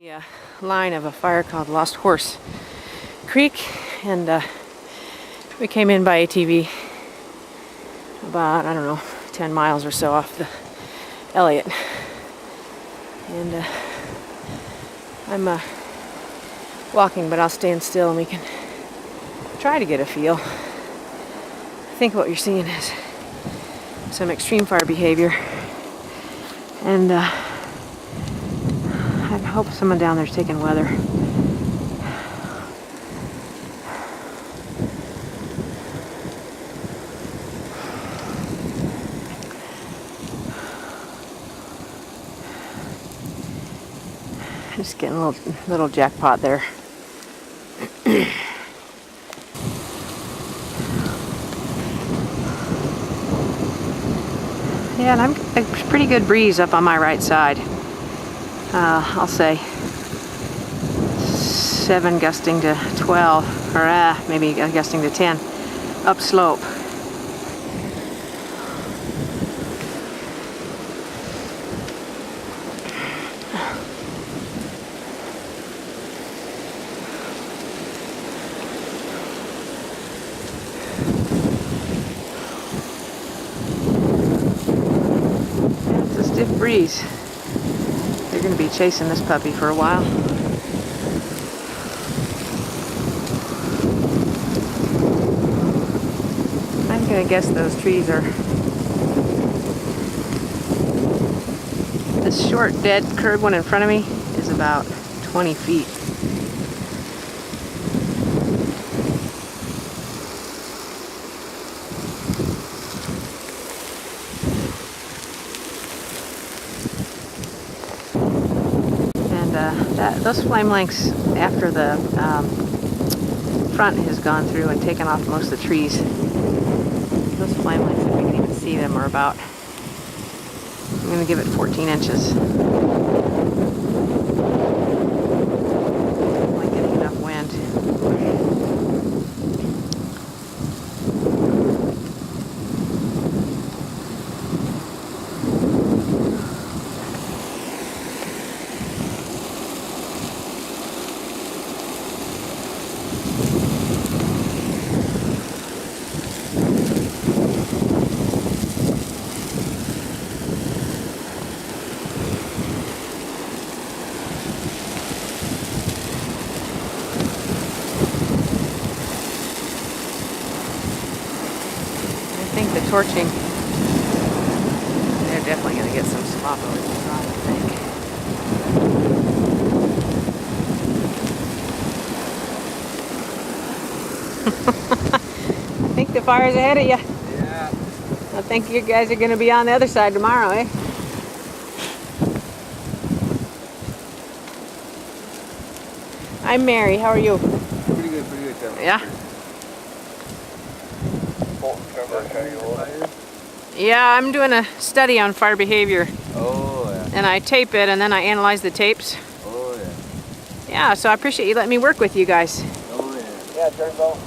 The line of a fire called Lost Horse Creek, and we came in by ATV about, I don't know, 10 miles or so off the Elliott, and I'm walking, but I'll stand still and we can try to get a feel. I think what you're seeing is some extreme fire behavior, and I hope someone down there's taking weather. Just getting a little jackpot there. Yeah, and I'm a pretty good breeze up on my right side. I'll say 7 gusting to 12, or maybe gusting to 10, upslope. It's a stiff breeze. They're going to be chasing this puppy for a while. I'm going to guess those trees are... This short, dead, curved one in front of me is about 20 feet. Those flame lengths, after the front has gone through and taken off most of the trees, those flame lengths, if we can even see them, are about, I'm going to give it 14 inches. Like getting enough wind. I think the torching, they're definitely going to get some slop over the top, I think. I think the fire's ahead of you. Yeah. I think you guys are going to be on the other side tomorrow, eh? I'm Mary. How are you? Pretty good, Tim. Yeah? Yeah, I'm doing a study on fire behavior. Oh, yeah. And I tape it, and then I analyze the tapes. Oh, yeah. Yeah, so I appreciate you letting me work with you guys. Oh, yeah. Yeah, Turnbow.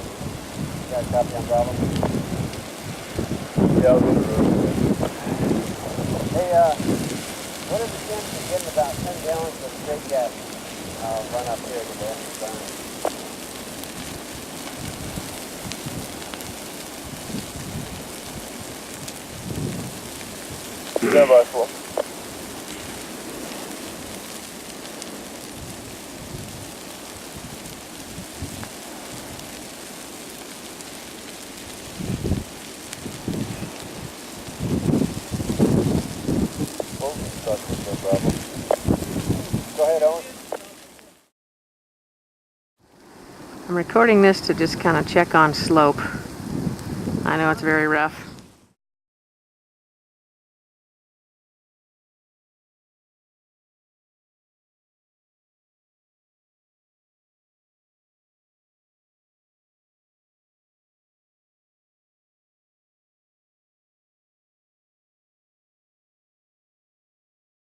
You got a copy on problem? Yeah, I'll go through. Hey, what is the chance of getting about 10 gallons of straight gas run up here today? Yeah, by 4. No problem. Go ahead, Owen. I'm recording this to just kind of check on slope. I know it's very rough.